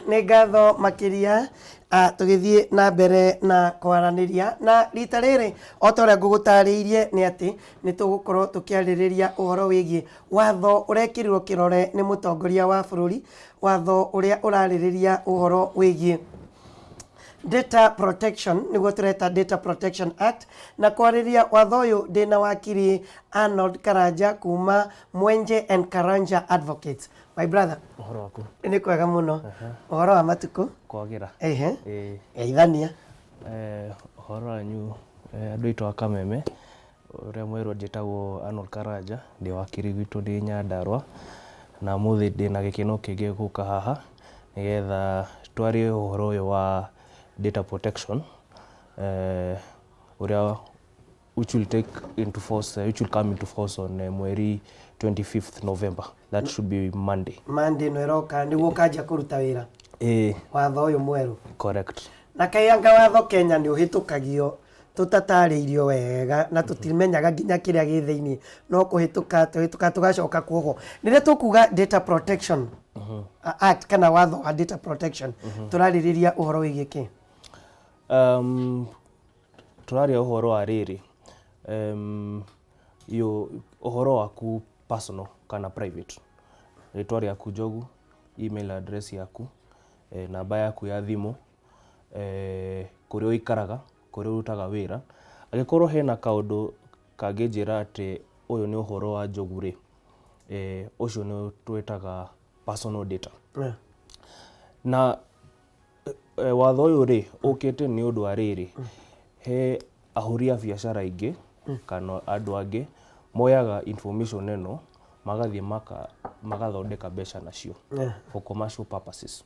Nĩ ngatho makiria tugithie na mbere na kwaraniria na rita rĩrĩ o ta ũrĩa ngũgũtarĩirie nĩ atĩ nĩ tũgũkorwo tũkĩarĩrĩria ũhoro wĩgiĩ watho ũrekĩrirwo kĩrore nĩ mũtongoria wa bũrũri, watho ũrĩa ũrarĩrĩria ũhoro wĩgiĩ Data Protection, nĩguo tũreta Data Protection Act, na kwarĩrĩria watho ũyũ ndĩna wakiri Arnold Karanja kuma Mwenje and Karanja Advocates. My brother, Uhoro waku? Nĩ kwega mũno. Uhoro wa matuko? Kwagira. Geithania. Uhoro wanyu andũ aitũ a Kameme, ũrĩa mwerũ njĩtagwo Arnold Karanja, ndĩ wakiri gwitũ ndĩ Nyandarua, na mũthĩ ndĩna gĩkeno kĩngĩ gũka haha nĩgetha twarie ũhoro ũyũ wa data protection, which will come into force on mweri 25th November. That should be Monday. Monday no eroka nĩguo kanjia kũruta wĩra. Watho ũyũ mwerũ. Correct. Na kaĩanga watho Kenya nĩ ũhĩtũkagio tũtatarĩirio wega na tũtimenyaga nginya kĩrĩa gĩ thĩinĩ, no kũhĩtũka tũgacoka kuoho. Rĩrĩa tũkuga Data Protection Act kana watho wa Data Protection, tũrarĩrĩria ũhoro wĩgiĩ kĩ? Tũraria ũhoro wa rĩrĩ, ũhoro waku personal kana private, rĩtwa rĩaku Njogu, email address yaku, namba yaku ya thimũ, kũrĩa ũikaraga, kũrĩa ũrutaga wĩra. Angĩkorwo hena kaũndũ kangĩnjĩra atĩ ũyũ nĩ ũhoro wa Njogu rĩ, ũcio nĩ twĩtaga personal data. Na watho ũyũ rĩ ũkĩte nĩ ũndũ wa rĩrĩ, he ahũri a biacara aingĩ kana andũ angĩ moyaga information ĩno magathiĩ magathondeka mbeca nacio for commercial purposes.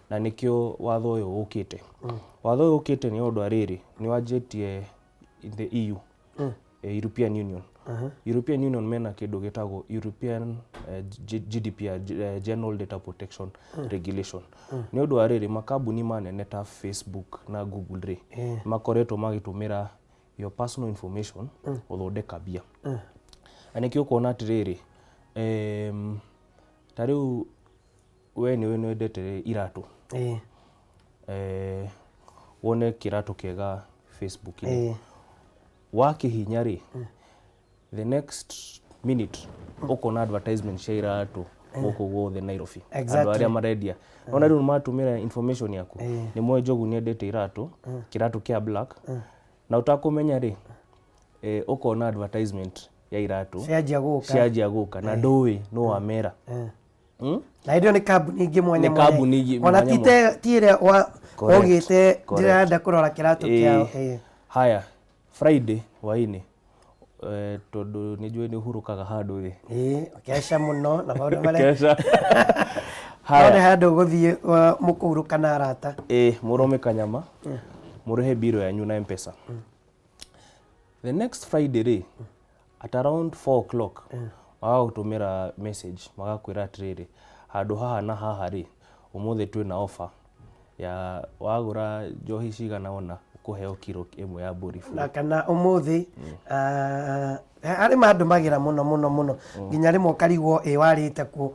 Na nĩkĩo watho ũyũ ũkĩte. Watho ũyũ ũkĩte nĩ ũndũ wa rĩrĩ, nĩ wanjĩtie in the EU, European Union. European Union mena kĩndũ gĩtagwo European GDPR, General Data Protection Regulation. Nĩ ũndũ wa rĩrĩ, makambuni manene ta Facebook na Google rĩ, makoretwo magĩtũmĩra your personal information gũthondeka mbia. Na nĩkĩo ũkona atĩrĩrĩ, ta rĩu we nĩ wendete iratũ, wone kĩratũ kĩega Facebook-inĩ, wakĩhinya rĩ, the next minute ũkona advertisement cia iratũ gũkũ guothe Nairobi, andũ arĩa marendia. Ona rĩu matũmĩra information yaku, nĩ moe Njogu nĩendete iratũ, kĩratũ kĩa black, na ũtakũmenya rĩ, ũkona advertisement ya iratũ cianjia gũka na ndũĩ nũ wamera. Na hĩndĩ ĩyo nĩ kambuni ingĩ mwanya mwanya, ona ti ĩrĩa wogĩte ndĩrenda kũrora kĩratũ kĩao. Haya, Friday hwainĩ, tondũ nĩ njũĩ nĩ ũhurũkaga handũ thĩ. Ũkeca mũno na maũndũ marĩa nĩ handũ gũthiĩ mũkũhurũka na arata. Mũrome kanyama, mũrĩhe mbirũ yanyu na M-Pesa. The next Friday rĩ, at around 4 o'clock, magagũtũmĩra message, magakwĩra atĩrĩrĩ, handũ haha na haha rĩ, ũmũthĩ twĩna offer ya wagũra njohi cigana ona kũheo kiro ĩmwe ya mbũri bure. Na kana ũmũthĩ harĩ mandũmagĩra mũno nginya rĩmwe ũkarigwo warĩte kũ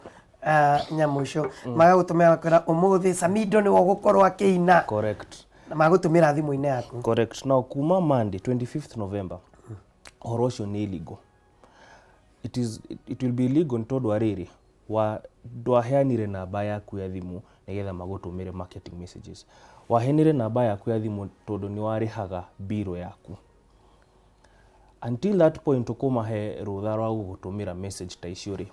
nyamũ icio, magagũtũmĩra kwĩra ũmũthĩ Samido nĩwe ũgũkorwo akĩina. Correct. Na magũtũmĩra thimũ-inĩ yaku. Correct. Now kuma Monday 25th November, ũhoro ũcio nĩ illegal. It will be illegal tondũ wa rĩrĩ, ndwaheanire namba yaku ya thimũ nĩgetha magũtũmĩre marketing messages. Waheanire namba yaku ya thimũ tondũ nĩ warĩhaga mbirũ yaku. Until that point ũkũmahe rũtha rwa gũgũtũmĩra message ta icio rĩ,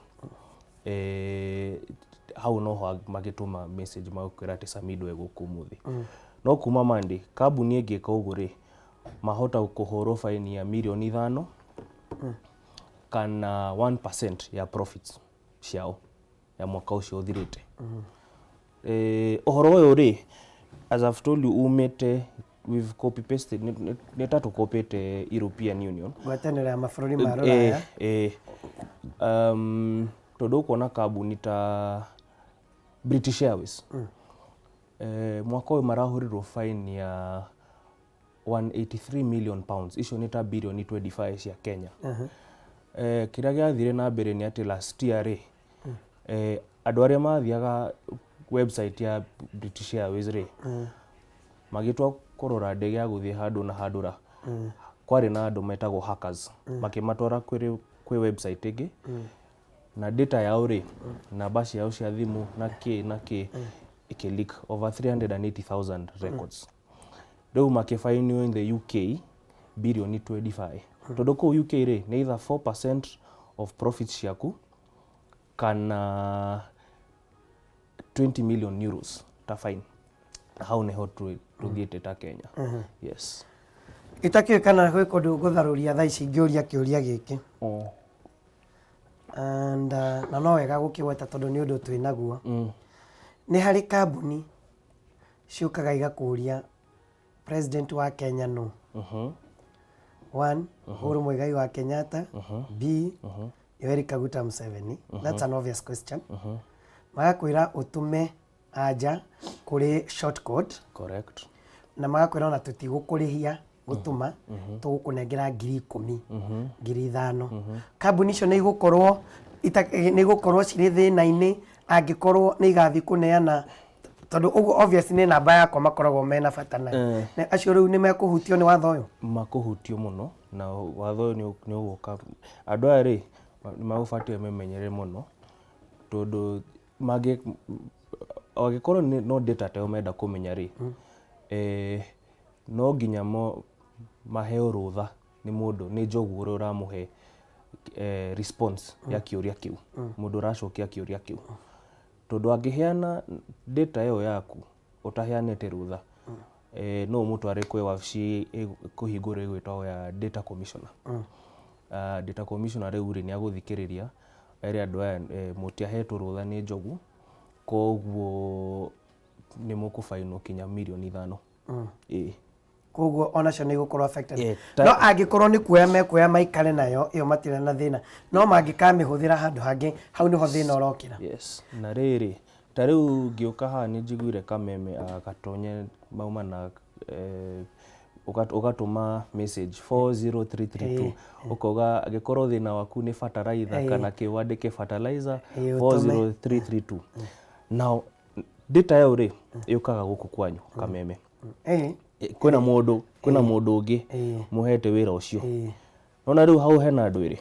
hau noho magĩtũma message magũkwĩra atĩ Samido egũkũ ũmũthĩ. No kuma Monday, kambuni ĩngĩka ũguo rĩ, mahota kũhũrwo faini ya mirioni 5 kana 1% ya profits ciao ya mwaka ũcio ũthirĩte. Ũhoro ũyũ rĩ, as I've told you, umĩte, we've copy pasted, nĩ ta tũkopĩte European Union. Ngwatanĩro ya mabũrũri ma Rũraya. Tondũ ũkuona kambuni ta British Airways, mwaka ũyũ marahũrirwo fine ya 183 million pounds, icio nĩ ta bilioni 25 cia Kenya. Kĩrĩa gĩathire na mbere nĩ atĩ last year rĩ, andũ arĩa mathiaga website ya British Airways ri magitwa korora ndege ya guthie handu na handura kwari na andu metagwo hackers makimatwara kwi website ingi na data yao ri namba ciao cia thimu na ki leak over 380,000 records. Riu makifainio in the UK billion 25. Tondu ku UK ri ni either 4% of profits ciaku kana 20 million euros ta fine. How neho tuthiete ta Kenya. Yes. Itakio kana gwi kundu gutharuria thaa ici ngiuria kiuria giki. And na no wega gukigweta tondu ni undu twinaguo. Ni hari kambuni ciukaga igakuria president wa Kenya no. One, Uhoro Muigai wa Kenyatta. B, Yoweri Kaguta Museveni. That's an obvious question. Magakwira utume aja kuri short code. Correct. Na magakwira ona tutigũkũrĩhia gũtũma tũgũkũnengera 10,000 5,000. Kambuni icio nĩ igũkorwo cirĩ thĩna-inĩ angĩkorwo nĩ igathiĩ kũneana tondu ũguo obviously nĩ namba yakwa makoragwo mena bata nayo. Na acio rĩu nĩ mekũhutio nĩ watho ũyũ? Makũhutio mũno na watho ũyũ nĩ ũgũka. Andũ aya rĩ nĩ magũbatiĩ memenyere mũno tondu angĩkorwo no data teo menda kũmenya rĩ no nginya maheo rũtha nĩ mũndũ nĩ njogu ũrĩa ũramũhe response ya kĩũria kĩu mũndũ ũracokia kĩũria kĩu tondu angĩheana data ĩyo yaku ũtaheanĩte rũtha no mũtware kwĩ wabici kũhingũra ĩgwĩtwo ya data commissioner. Data commissioner rĩu nĩ agũthikĩrĩria ere andũ aya mũtiahetwo rũtha nĩ njogu koguo nĩ mũkũbainwo kinya mirioni 5. Koguo onacio nĩ igũkorwo affected. No angĩkorwo nĩ kuoya mekuoya maikare nayo ĩyo matirĩ na thĩna no mangĩkamĩhũthĩra handũ hangĩ hau nĩho thĩna ũrokĩra. Yes. Na rĩrĩ ta rĩu ngĩũka haha nĩ njiguire kameme gatonye mauma na ugatuma message 40332 ukoga angĩkorwo thĩna waku nĩ fertilizer kana kĩwandĩke fertilizer 40332. Now data yao ri yukaga gũkũ kwanyu kameme. Kwĩna mũndũ ũngĩ muhete wĩra ũcio. Nona rĩu hau hena andũ erĩ.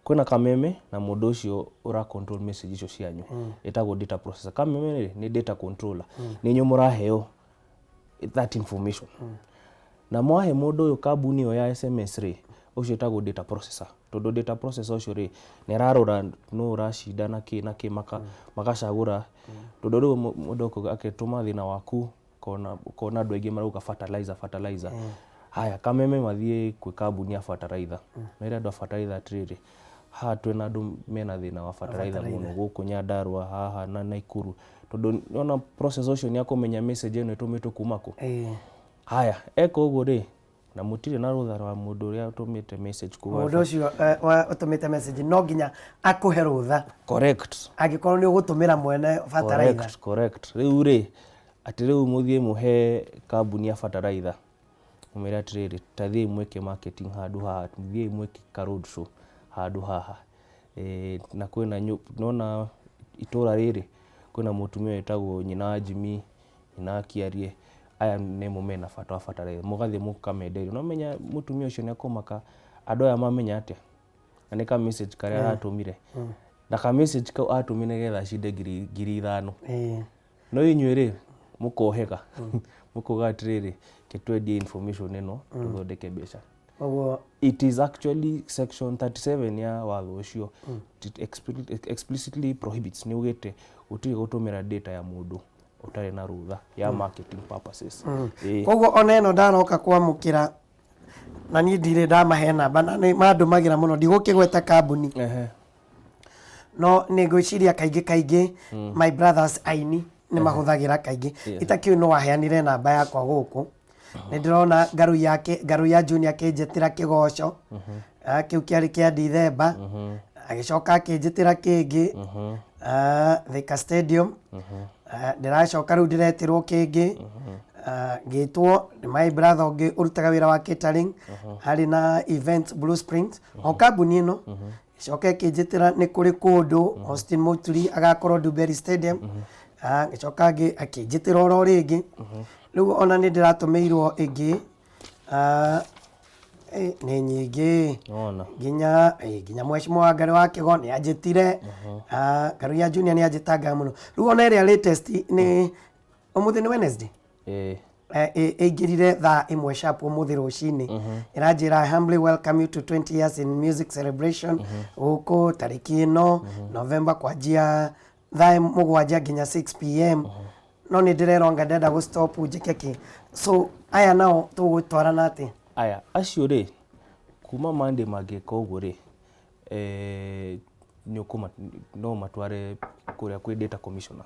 Kwĩna kameme na mũndũ ũcio ura control message icio cianyu. Etagwo data processor. Kameme ni data controller. Ni nyo mũraheo that information. Na mwahe mũndũ ũyũ kambuni ĩyo ya SMS ri ũcio etagwo data processor. Tondu data processor ũcio ri nĩ ararora no ũracinda na kĩ magacagũra. Tondu rĩu mũndũ akĩtũma thĩna waku kona andũ aingĩ marauga fertilizer. Haya kameme mathiĩ kwĩ kambuni ya fertilizer. Mere andũ a fertilizer atirĩrĩ haha twĩna andũ mena thĩna wa fertilizer mũno gũkũ Nyandarua haha na Naikuru tondu ona process ũcio nĩ akũmenya message ĩno ĩtũmĩtwo kuma kũ. Haya eka ũguo rĩ na mũtirĩ na rũtha rwa mũndũ ũrĩa ũtũmĩte message kuwa mũndũ ũcio ũtũmĩte message no nginya akũhe rũtha. Correct. Angĩkorwo nĩ ũgũtũmĩra mwene fertilizer. Correct. Rĩu rĩ atĩ rĩu mũthiĩ mũhe kambuni ya fertilizer umĩre atirĩrĩ ta thiĩ mwĩke marketing handũ haha thiĩ mwĩke ka road show handũ haha na kwĩna nona itũra rĩrĩ kwĩna mũtumia wetagwo nyina Jimmy nyina Kiarie aya nĩ mũmena bata wa fertilizer mũgathiĩ mũkamenderio no menya mũtumia ũcio nĩ akũmaka andũ aya mamenya atĩa na nĩ ka message karĩa aratũmire na ka message kau atũmire getha cinde 5,000. No inyuĩ rĩ mũkohega mũkoga atirĩrĩ ketwendie information ĩno tũthondeke mbeca. It is actually section 37 ya watho ũcio explicitly prohibits nĩ ugĩte ũtige gũtũmĩra data ya mũndũ ũtarĩ na rũtha ya marketing purposes. Koguo ona ĩno ndaroka kwamũkĩra na niĩ ndirĩ ndamahe namba na nĩ mandũmagĩra mũno ndigũkĩgweta kambuni. No nĩ ngwĩciria kaingĩ my brothers aini nĩ mahũthagĩra kaingĩ. Itakĩũĩ no waheanire namba yakwa gũkũ. Nĩ ndĩrona ngaru ya junior akĩnjĩtĩra kĩgoco kĩu kĩarĩ kĩa Dithemba agĩcoka akĩnjĩtĩra kĩngĩ Thika Stadium. Ndĩracoka rĩu ndĩretirwo kĩngĩ ngĩtwo nĩ my brother ũngĩ ũrutaga wĩra wa catering harĩ na event Blue Springs o kambuni ĩno coka ĩkĩnjĩtĩra nĩ kũrĩ kũndũ Austin Moturi agakorwo Dewberry Stadium ngĩcoka akĩnjĩtĩra oro rĩngĩ rĩu ona nĩ ndĩratũmĩirwo ĩngĩ nĩ nyingĩ nginya mheshimiwa wa Ngari wa Kĩgo nĩ anjĩtire Karuya Junior nĩ anjĩtangaga mũno rĩu ona ĩrĩa latest nĩ ũmũthĩ nĩ Wednesday ĩingĩrire thaa 1 sharp ũmũthĩ rũcinĩ ĩranjĩra I humbly welcome you to 20 years in music celebration gũkũ tarĩki ĩno November kwanjia thaa 7 nginya 6 pm no nĩ ndĩreronga ndenda gũstop njĩke kĩ so aya nao tũgũtwarana atĩ aya acio rĩ kuma Monday magĩka ũguo rĩ no matware kũrĩa kwĩ data commissioner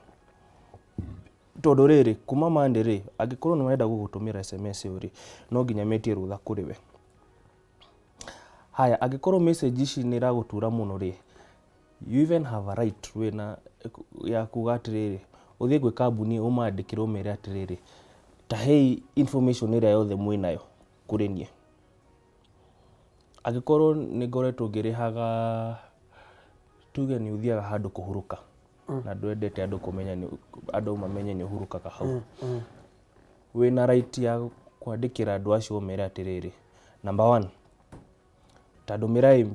tondũ rĩrĩ kuma Monday rĩ angĩkorwo nĩ marenda gũgũtũmĩra SMS ĩyo rĩ no nginya metie rũtha kũrĩ we haya angĩkorwo message ici nĩ iragũtura mũno rĩ you even have a right wena ya kuga atĩrĩrĩ ũthiĩ gwĩ kambuni ũmandĩkĩre ũmere atĩrĩrĩ tahei information ĩrĩa yothe mwĩnayo kũrĩ niĩ angĩkorwo nĩ ngoretwo ngĩrĩhaga tuge nĩ ũthiaga handũ kũhurũka na ndwendete andũ kũmenya andũ mamenye nĩ ũhurũkaga hau wĩna right ya kwandĩkĩra andũ acio ũmere atĩrĩrĩ number 1 tandũmĩrai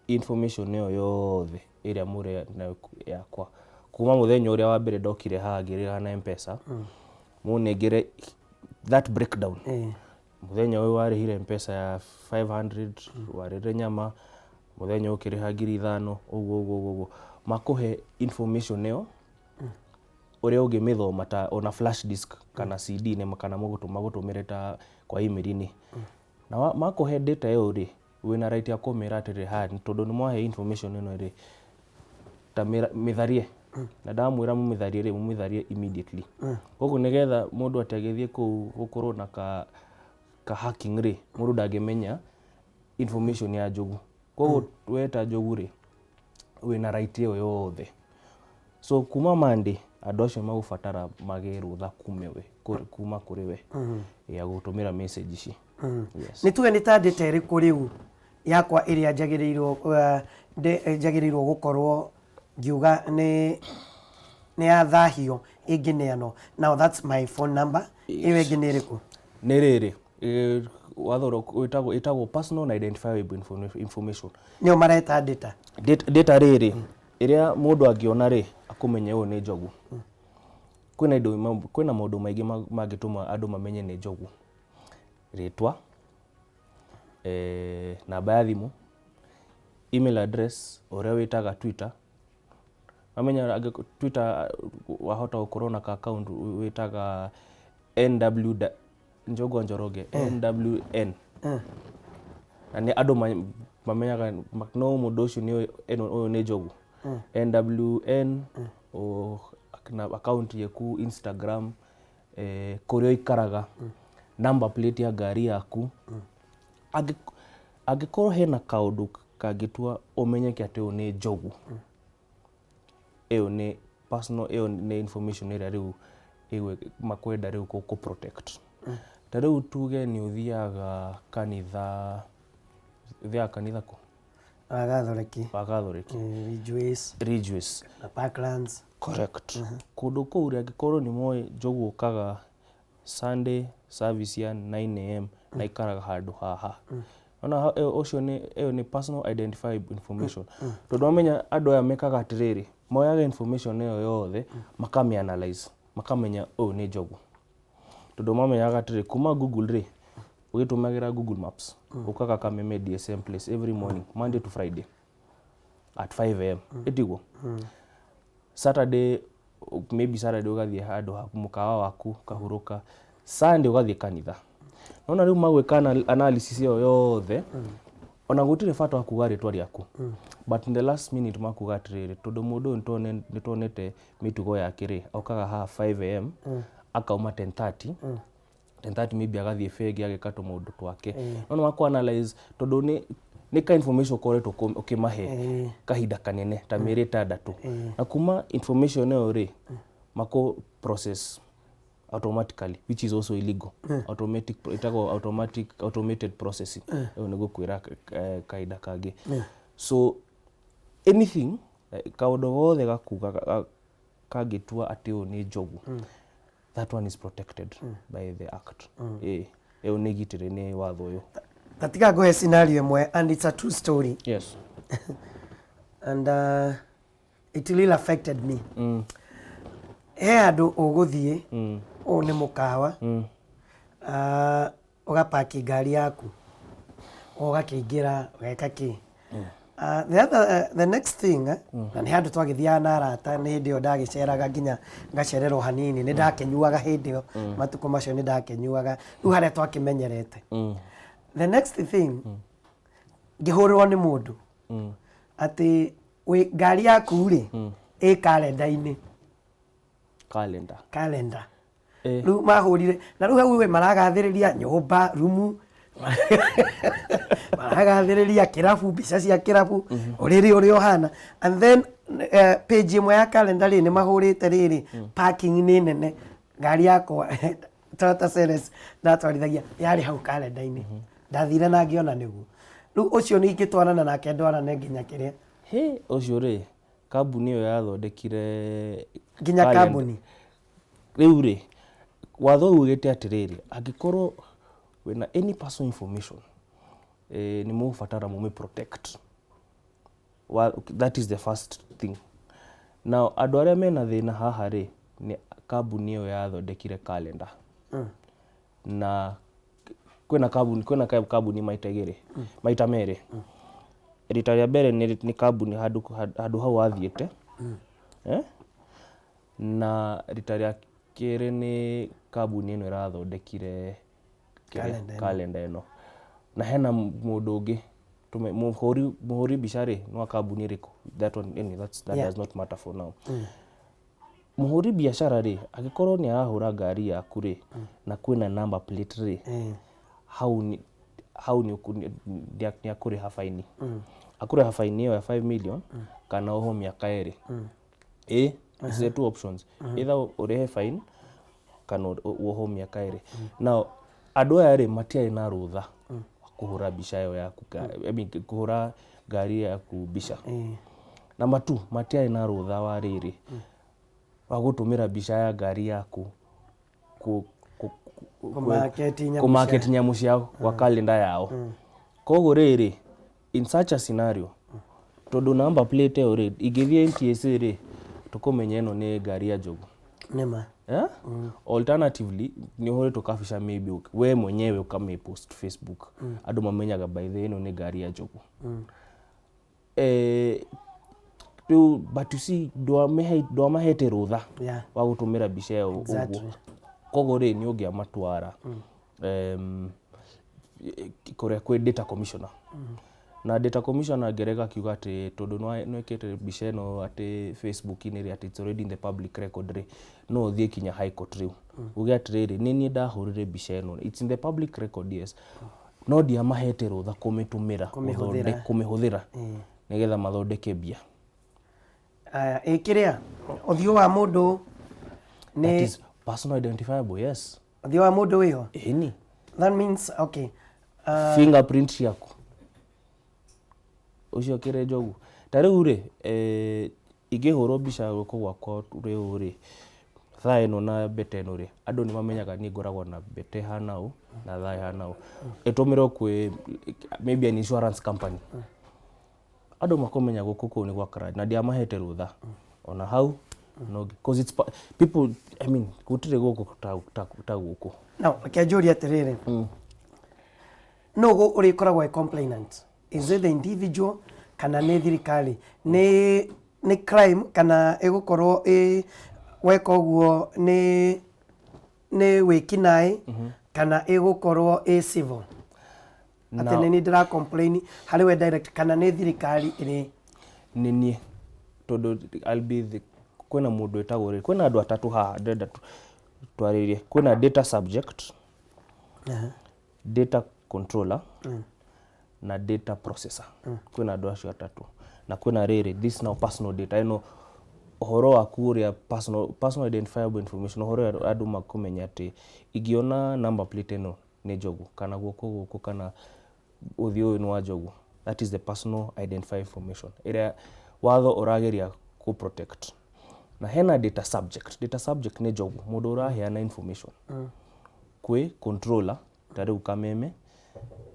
information ĩyo yothe ĩrĩa mũrĩ nayo yakwa kuma mũthenya ũrĩa wa mbere ndokire haha ngĩrĩha na M-Pesa mũnengere that breakdown mũthenya ũyũ warĩhire M-Pesa ya 500 warĩre nyama mũthenya ũkĩrĩha 5,000 ũguo makũhe information ĩyo ũrĩa ũngĩmĩthoma ta ona flash disk kana CD nĩ kana magũtũmĩre ta kwa email-inĩ na makũhe data ĩyo rĩ wĩna right ya kũmera atĩrĩ ha tondũ nĩ mwahe information ĩno rĩ ta mĩtharie na ndamwĩra mũmĩtharie rĩ mũmĩtharie immediately koguo nĩgetha mũndũ atagĩthiĩ kũu gũkorwo na ka hacking rĩ mũndũ ndangĩmenya information ya Njogu koguo weta Njogu rĩ wĩna right ĩyo yothe so kuma Monday andũ acio magũbatara magĩe rũtha kuma kũrĩ we ya gũtũmĩra message ici nĩ tuge nĩ ta data ĩrĩkũ rĩu yakwa ĩrĩa njagĩrĩirwo gũkorwo ngiuga nĩ yathahio ĩngĩneanwo now that's my phone number ĩyo ĩngĩ nĩ ĩrĩkũ nĩ rĩrĩ wathoro ĩtagwo personal na identifiable information nĩo mareta data rĩrĩ ĩrĩa mũndũ angĩona rĩ akũmenye ũyũ nĩ Njogu kwĩna maũndũ maingĩ mangĩtũma andũ mamenye nĩ Njogu rĩtwa namba ya thimũ email address ũrĩa wĩtaga Twitter amenya Twitter wahota gũkorwo na account wĩtaga NW Njogu Njoroge NWN na nĩ andũ mamenyaga no mũndũ ũcio ũyũ nĩ Njogu NWN na account yaku Instagram kũrĩa ikaraga number plate ya ngari yaku angĩkorwo hena kaũndũ kangĩtua ũmenyeke atĩ ũyũ nĩ Njogu ĩyo nĩ personal ĩyo nĩ information ĩrĩa rĩu makwenda rĩu kũ protect ta rĩu tuge nĩ ũthiaga kanitha kũ Wagathoreki Ridgeways na Parklands correct kũndũ kũu rĩ angĩkorwo nĩ moĩ Njogu ũkaga Sunday service ya 9 am na ikaraga handũ haha ona ũcio ĩyo nĩ personal identifiable information tondũ wamenya andũ aya mekaga atĩrĩrĩ moyaga information ĩyo yothe makami-analyze makamenya ũyũ nĩ Njogu tondũ mamenyaga atĩrĩ kuma Google rĩ ũgĩtũmagĩra Google Maps ũkaga Kameme DSM place every morning Monday to Friday at 5 am ĩtiguo Saturday ũgathiĩ handũ mũkawa waku kahurũka Sunday ũgathiĩ kanitha nona rĩu magwĩka analysis ĩyo yothe ona gũtirĩ bata wa kuga rĩtwa rĩaku but in the last minute makuga atĩrĩrĩ tondũ mũndũ ũyũ nĩtuonete mĩtugo yake rĩ okaga haha 5 am akauma 10:30 maybe agathiĩ bengi agĩka tũmaũndũ twake no makũ analyze tondũ nĩ ka information ũkoretwo ũkĩmahe kahinda kanene ta mĩeri 6 na kuma information ĩyo rĩ makũ process automatically which is also illegal automated processing ĩyo nĩ gũkwĩra kahinda kangĩ so anything kaũndũ gothe gakuga kagitua ati uyu ni njogu that one is protected by the act iyo ni gitire ni watho uyu Katika ngoe scenario imwe and it's a true story. yes And it really affected me. He andu uguthie o ni mukawa ugapaki ngari yaku ugakiingira ugeka ki the next thing na ni handu twagithiaga na arata ni hindi io ndagiceraga nginya ngacererwo hanini ni ndakenyuaga hindi io matuko macio ni ndakenyuaga riu haria twakimenyerete the next thing ngihurwo ni mundu ati we ngari yaku ri i kalenda-ini kalenda riu mahurire na riu hau we maragathiriria nyumba rumu maragathiriria kirabu mbica cia kirabu uriri uri ohana and then page imwe ya kalenda ri ni mahurite riri parking ni nene ngari yakwa Toyota Ceres ndatwarithagia yari hau kalenda-ini ndathire na ngiona niguo riu ucio ni ingitwarana nake ndwarane nginya kiria ucio ri kambuni iyo yathondekire nginya kambuni riu ri watho ugite atiriri angikorwo wina any personal information ni mubatara mu protect that is the first thing now andu aria mena thina haha ri ni kambuni iyo yathondekire calendar na kwina kambuni maita igiri maita meri rita ria mbere ni kambuni handu hau athiete na rita ria kiri ni kambuni ino irathondekire kalenda ino na hena mundu ungi muhuri mbica ri no kambuni iriku that does not matter for now muhuri biashara ri agikorwo ni arahura ngari yaku ri na kwina number plate ri hau ni akuriha faini akuriha faini iyo ya 5 million kana oho miaka eri is the two options either urihe fine kana oho miaka eri now andu aya ri matiari na rutha kuhura mbica iyo yaku kuhura ngari yaku mbica na matiari na rutha wa riri wa gutumira mbica ya ngari yaku kumarket nyamu ciao kwa kalenda yao koguo riri in such a scenario tondu number plate iyo ri igithie NTSA ri tukumenya ino ni ngari ya njogu nema alternatively ni hore tukaficha maybe we mwenyewe ukamipost Facebook andu mamenyaga by the ino ni ngari ya njogu but you see do mahete rutha wa gutumira mbica iyo uguo koguo ri ni ungia matwara kuria kwi data commissioner na data commissioner ngerega kiuga ati tondu no ikete mbica ino ati Facebook ini ri ati it's already in the public record ri no thie kinya high court riu uge atiriri ni ndahurire mbica ino it's in the public record yes no dia mahete rutha kumitumira kumihuthira nigetha mathondeke mbia kiria uthio wa mundu ni that is personal identifiable yes uthio wa mundu wiyo ni that means okay fingerprint yaku ucio kire njogu tariu ri igihurwo mbica guko gwakwa riu ri thaa ino na bete ino ri andu ni mamenyaga ni ngoragwo na bete hanau na thaa hanau itumirwo kwi maybe an insurance company andu makomenya guko ku ni gwakara na dia mahete rutha ona hau no because it's people I mean gutire guko ta guko now kianjuri atiriri no go uri koragwo complainant is it the individual kana ni thirikari ni crime kana igukorwo weka uguo ni wikinai kana igukorwo civil ati ni ndira complain hari we direct kana ni thirikari iri ni tondu I'll be the kwena mundu etagwo ri kwena andu atatu haha ndenda twaririe kwena data subject data controller na data processor kwena andu acio atatu na kwena riri this now personal data ino uhoro waku uria personal identifiable information uhoro andu makumenya ati igiona number plate ino ni njogu kana guko kana uthio ino wa njogu that is the personal identifiable information ira watho urageria ku protect na hena data subject nĩ njogu mũndũ ũraheana information kwĩ controller tarĩu kameme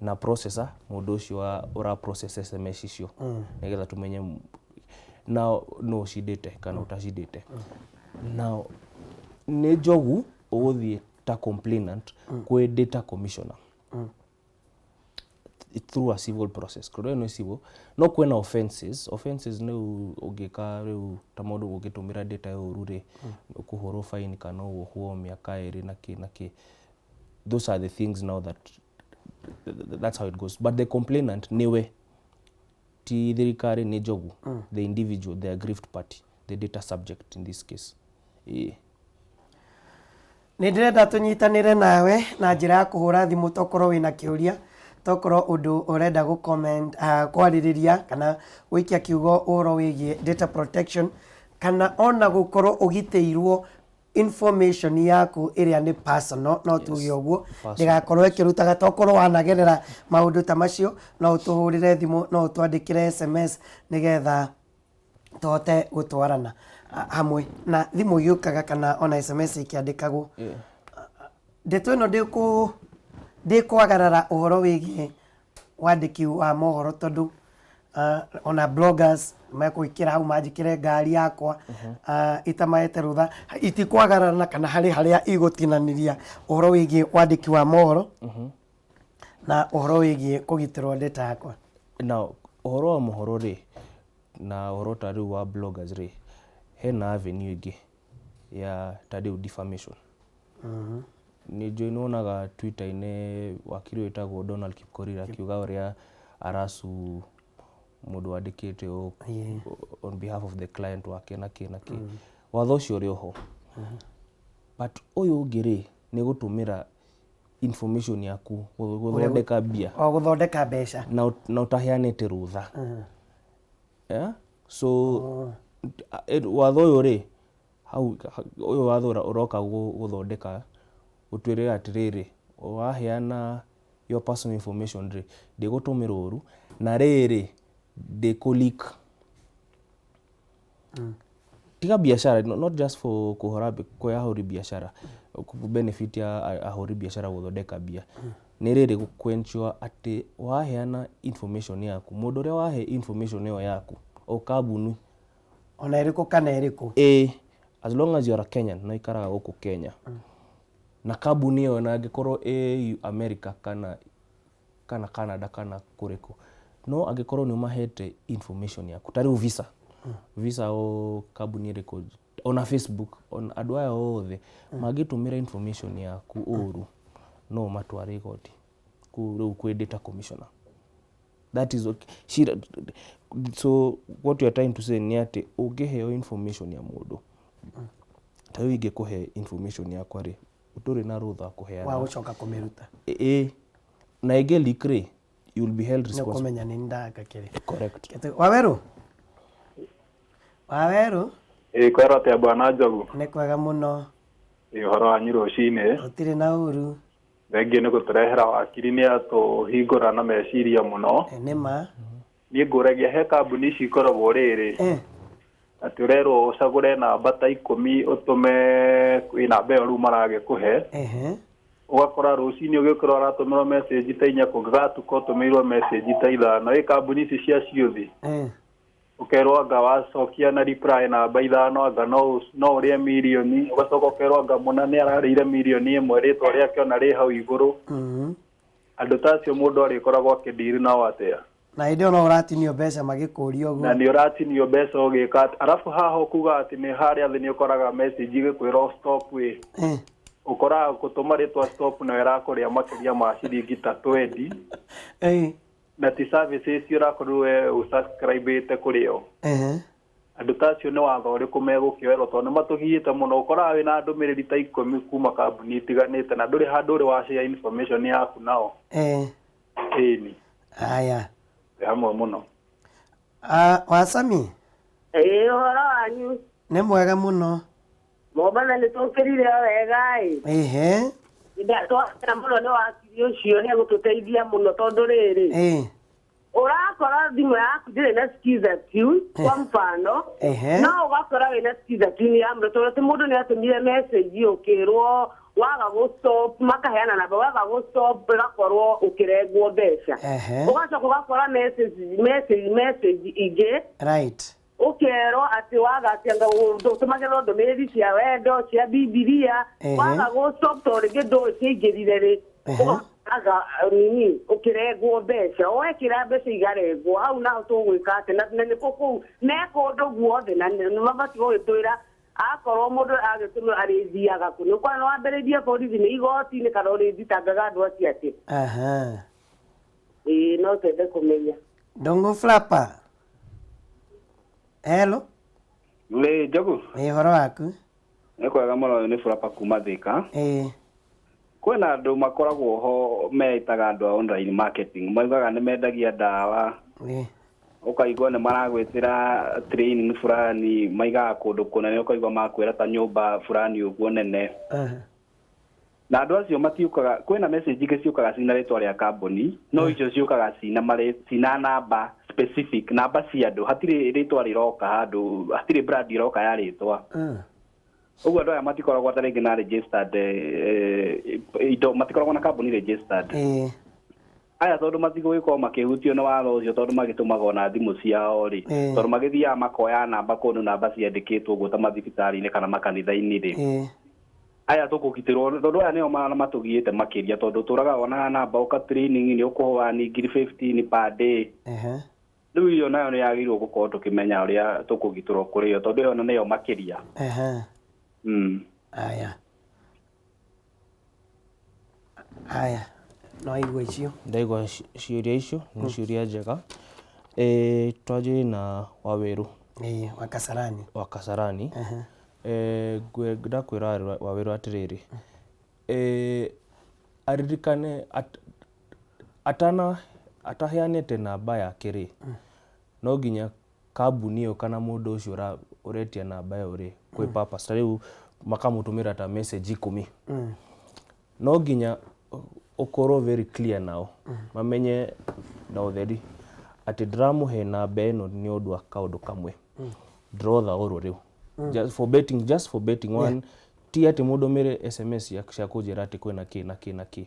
na processor mũndũ ũcio ũra process SMS icio nĩgetha tũmenye na no cindĩte kana ũtacindĩte now nĩ njogu ũgũthiĩ ta complainant kwĩ data commissioner through a civil process kũrĩa no civil no kwĩna offenses nĩ ũngĩka rĩu ta mũndũ ũngĩtũmĩra data ũru rĩ ũkũhũrwo fine kana ũhwo mĩaka 2 na kĩ those are the things now that's how it goes but the complainant niwe ti thirikari nĩ njogu the individual the aggrieved party the data subject in this case nĩ ndĩrenda tũnyitanĩre nawe na njĩra ya kũhũra thimũ tokorwo wĩna kĩũria tokorwo ũndũ ũrenda gũcomment kwarĩrĩria kana gũikia kiugo ũhoro wĩgiĩ data protection kana ona gũkorwo ũgitĩirwo information yaku ĩrĩa nĩ personal no tuge ũguo ndĩgakorwo ĩkĩrutaga tokorwo wanagerera maũndũ ta macio no ũtũhũrĩre thimũ no ũtwandĩkĩre SMS nĩgetha tũhote gũtwarana hamwe na thimũ gĩũkaga kana ona SMS ikĩandĩkagwo ndeto ĩno ndĩkwagarara ũhoro wĩgiĩ wandĩki wa mohoro tondũ ona bloggers mekũikĩra hau manjĩkĩre ngari yakwa itamaete rũtha itikwagararana kana harĩa igũtinanĩria ũhoro wĩgiĩ wandĩki wa mohoro na ũhoro wĩgiĩ kũgitĩrwo data yakwa na ũhoro wa mohoro rĩ na ũhoro ta rĩu wa bloggers rĩ hena avenue ingĩ ya ta rĩu defamation nĩ njũĩ nĩwonaga Twitter-inĩ wakiri wĩtagwo Donald Kipkorir akiuga ũrĩa arasu mũndũ wandĩkĩte on behalf of the client wake na kĩ watho ũcio ũrĩ oho but ũyũ ũngĩ rĩ nĩ gũtũmĩra information yaku gũthondeka mbia gũthondeka mbeca na ũtaheanĩte rũtha so watho ũyũ rĩ hau ũyũ watho ũroka gũthondeka ũtwĩrĩre atĩrĩrĩ waheana your personal information rĩ ndĩgũtũmĩrwo ũru na rĩrĩ ndĩkũ-leak tiga biashara not just for kwa ahũri biashara benefit ya ahũri biashara gũthondeka mbia nĩ rĩrĩ kũ-ensure atĩ waheana information yaku mũndũ ũrĩa wahe information ĩyo yaku o kambuni ona ĩrĩkũ kana ĩrĩkũ as long as you are a Kenyan na ikaraga gũkũ Kenya na kambuni ĩyo na angĩkorwo America kana Canada kana kũrĩkũ no angĩkorwo nĩ mahete information yaku ta rĩu visa o kambuni ĩrĩkũ ona Facebook on andũ aya othe mangĩtũmĩra information yaku ũru no matware igoti rĩu kwĩ data commissioner that is okay. So what you are trying to say nĩ atĩ ũngĩheo information ya mũndũ ta rĩu ingĩkũhe information yakwa rĩ ũtũrĩ na rũtha kũheana wa gũcoka kũmĩruta na ĩngĩ leak rĩ you will be held responsible kũmenya nĩ ndaka kĩrĩ correct Waweru kwera atĩa bwana Njogu nĩ kwega mũno ũhoro wanyu rũcinĩ ũtirĩ na ũru thengiũ nĩ gũtũrehera wakiri nĩ atũhingũra na meciria mũno nĩ ma niĩ ngũragia he kambuni ici ikoragwo rĩrĩ atĩ ũrerwo ũcagũre namba ta 10 ũtũme kwĩ namba ĩyo rĩu maragĩkũhe ũgakora rũcinĩ ũgĩkorwo aratũmĩrwo message ta 4 kũngĩgatuka ũtũmĩirwo message ta 5 wĩ kambuni ici cia ciũthĩ ũkerwo anga wacokia na reply namba 5 anga no ũrĩe mirioni ũgacoka ũkerwo anga mũna nĩ ararĩire mirioni 1 rĩtwa rĩake ona rĩ hau igũrũ andũ ta acio mũndũ arĩkoragwo akĩndiri nao atĩa na hĩndĩ ona ũratinio mbeca magĩkũria ũguo na nĩ ũratinio mbeca ũgĩka arabu haha ũkuga atĩ nĩ harĩa thĩ nĩ ũkoraga message igĩkwĩrwo stop ũkoraga gũtũma rĩtwa stop na ĩrakũrĩa makĩria ma ciringi ta 20 na ti services ũrakorwo usubscribe-ĩte kũrĩ o andũ ta acio nĩ watho ũrĩkũ megũkĩoerwo tondũ nĩ matũgiĩte mũno ũkoraga wĩna ndũmĩrĩri ta 10 kuma kambuni itiganĩte na ndũrĩ handũ ũrĩ wa share information yaku nao ĩni haya hamwe mũno Wasami ũhoro wanyu nĩ mwega mũno Mobana nĩ tũkĩrire wega ndatwakĩra mũno nĩ wakiri ũcio nĩ gũtũteithia mũno tondũ rĩrĩ urakora thimu yaku ndire na skiza tune kwa mfano no ugakora wina skiza tune ya mroto te mundu ni atumire message ukirwo waga go stop makaheana na waga go stop gakorwo ukirengwo mbeca ugacoka ugakora message ige right ukero ati waga atianga utumagero ndomereri cia wendo cia bibilia waga go stop to rige ndo cigerirere aga nini ukirengwo mbeca wekira mbeca igarengwo hau naho tugwika ati na nĩ kũu meko ũndũ guothe na nĩmabatiĩ gũgĩtwĩra akorwo mũndũ agĩtũmwo arĩthiaga kũ nĩ ũkora nĩ wambĩrĩirie borithi nĩ igoti-inĩ kana ũrĩthitangaga andũ acio atĩ ĩĩ no twende kũmenya Dongo Flapper. Hello. Le Jogu. Uhoro waku? Nĩ kwega mũno nĩ Flapper kuma Thika. Kwĩna andũ makoragwo ho metaga andũ a online marketing moigaga nĩ mendagia ndawa ukaigua nĩ maragwĩtĩra training fulani maigaga kũndũ kũnene ukaigua makwĩra ta nyũmba fulani ũguo nene na andũ acio matiũkaga kwĩna message ingĩ ciũkaga cina rĩtwa rĩa kambuni no icio ciũkaga cina namba specific namba cia andũ hatirĩ rĩtwa rĩroka handũ hatirĩ brand iroka ya rĩtwa uguo andũ aya matikoragwo tarĩngĩ na registered indo matikoragwo na kambuni registered aya tondũ matigũgĩkorwo makĩhutio nĩ watho ũcio tondũ magĩtũmaga ona thimũ ciao rĩ tondũ magĩthiaga makoya namba kũndũ namba ciandĩkĩtwo ũguo ta mathibitarĩ-inĩ kana makanitha-inĩ rĩ aya tũkũgitĩrwo tondũ aya nĩo matũgiĩte makĩria tondũ tũraga ona namba ũka training nĩ ũkũhoa ni ngiri 15 per day rĩu iyo nayo nĩ yagĩrĩirwo gũkorwo tũkĩmenya ũrĩa tũkũgitĩrwo kũrĩ yo tondũ ĩyo nĩyo makĩria Aya no igwe icio ndaigua ciũria icio nĩ ciũria njega twanjie na Waweru wa Kasarani ndakwĩra Waweru atĩrĩrĩ aririkane ataheanĩte namba yake rĩ no nginya kambuni ĩyo kana mũndũ ũcio ũretia namba ĩyo rĩ kwĩ purpose rĩu makamũtũmĩra ta message 10 no nginya ukorwo very clear nao mamenye na ũtheri atĩ ndiramũhe namba ĩno nĩ ũndũ wa kaũndũ kamwe ndirotha ũrũ rĩu just for betting one ti atĩ mũndũ mere SMS cia kũnjĩra atĩ kwĩna kĩ na kĩ na kĩ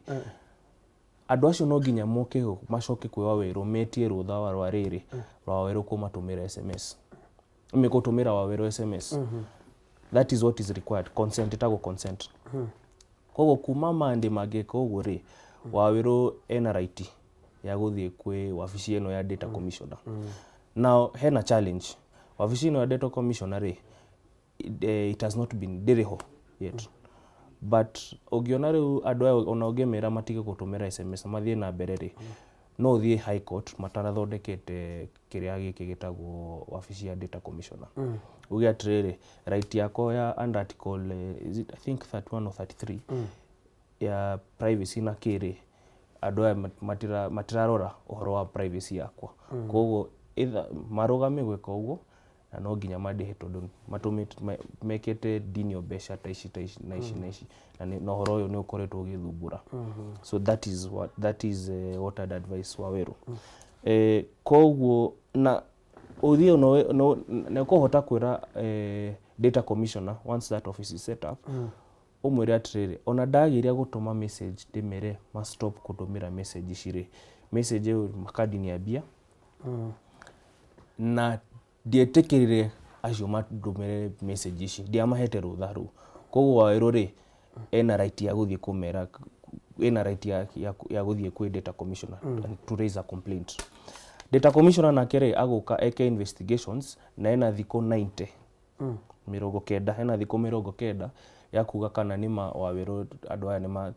andũ acio no nginya moke macoke kwĩ Waweru metie rũtha rwa rĩrĩ rwa Waweru kũmatũmĩra SMS gũtũmĩra Waweru SMS that is what is required consent ĩtagwo consent koguo kuma mande magĩka ũguo rĩ Waweru ena right ya gũthiĩ kwĩ wabici ĩno ya data commissioner now hena challenge wabici ĩno ya data commissioner rĩ it has not been ndĩrĩho yet but ũngĩona rĩu andũ aya ona ũngĩmera matige gũtũmĩra SMS mathiĩ na mbere rĩ no ũthiĩ high court matarathondekete kĩrĩa gĩkĩ gĩtagwo wabici ya data commissioner uge atĩrĩrĩ right yako ya under article is it I think 31 or 33 ya privacy na kĩrĩ andũ aya matirarora ũhoro wa privacy yakwa koguo either marũgame gwĩka ũguo na no nginya mandĩhe tondũ mekĩte dini mbeca ta ici na ici na ũhoro ũyũ nĩ ũkoretwo ũgĩthumbũra so that is what I'd advise Waweru koguo na ũthiĩ nĩ kũhota kwĩra data commissioner once that office is set up ũmwĩre atĩrĩrĩ ona ndagĩrĩria gũtũma message ndĩmere ma stop kũtũmĩra message ici rĩ message ĩyo makadi nĩ ambia na ndietĩkĩrire acio matũmĩre message ici ndiamahete rũtha rũu koguo Waweru rĩ ena right ya gũthiĩ kũmera ena right ya gũthiĩ kwĩ data commissioner to raise a complaint data commissioner nake rĩ agũka eke investigations na ena thikũ 90 hena thikũ 90 ya kuga kana nĩma Waweru andũ aya nĩ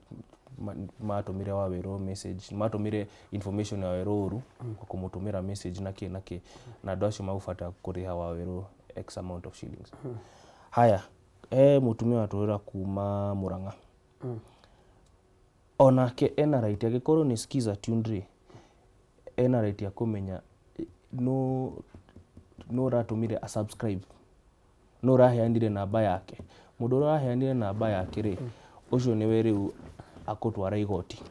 matũmire Waweru message matũmire information ya Waweru ũru kũmũtũmĩra message na kĩ na andũ acio magũbata kũrĩha Waweru x amount of shillings haya mũtumia watũrĩra kuma Mũrang'a onake ena right agĩkorwo nĩ skiza tune ena right ya kũmenya no ũratũmire a subscribe no ũraheanire namba yake mũndũ ũrĩa ũraheanire namba yake rĩ ũcio nĩwe rĩu akũtwara igoti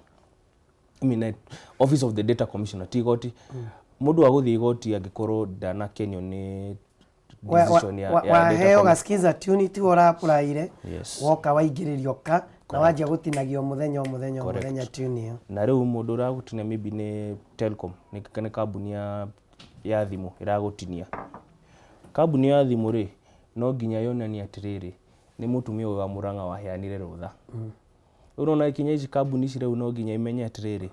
I mean office of the data commissioner ti igoti mundu aguthie igoti angikorwo ndanakenio ni decision ya waheo gaskiza tune ti ora-applyire woka waingĩrĩrio ka na wanjia gũtinagio mũthenya tune ĩyo. Na rĩu mũndũ ũragũtinia maybe nĩ Telcom, nĩ kambuni ya thimũ ĩragũtinia. Kambuni ya thimũ rĩ, no nginya yonanie atĩrĩrĩ nĩ mũtumia ũyũ wa Mũrang'a waheanire rũtha. Ũrona ikinya ici kambuni ici rĩu no nginya imenye atĩrĩrĩ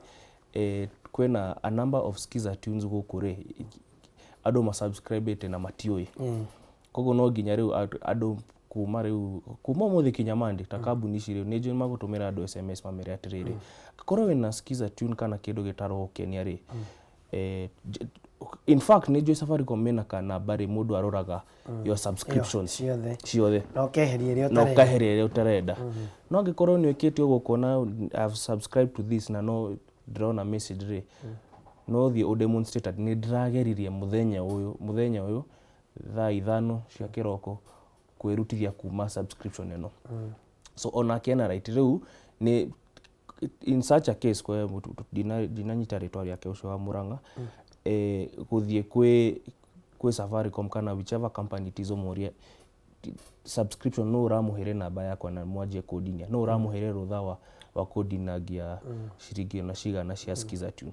kwĩna a number of skiza tunes gũkũ rĩ, andũ masubscribe na matiũĩ. Koguo no nginya rĩu andũ kuma mũthĩ kinya Monday ta kambuni ici rĩu nĩnjũĩ magũtũmĩra andũ SMS mamere atĩrĩrĩ korwo wĩna skiza tune kana kĩndũ gĩtarogũkenia rĩ, in fact nĩnjũĩ Safaricom mena kanamba rĩ mũndũ aroraga your subscriptions ciothe na ũkeheria ĩrĩa ũtarenda. No angĩkorwo nĩ wĩkĩte ũguo kuona I've subscribed to this na no ndĩrona message rĩ, no thiĩ ũdemonstrate atĩ nĩ ndĩrageririe mũthenya ũyũ thaa 5 cia kĩroko kwĩrutithia kuma subscription ĩno. So onake ena right rĩu nĩ in such a case kwa dinanyita rĩtwa rĩake ũcio wa Mũrang'a gũthiĩ kwĩ Safaricom kana whichever company tizo moria subscription no ũramũhere namba yakwa na mwanjie kũndinia, no ũramũhere rũtha wa kũndinagia ciringi na cigana cia skiza tune.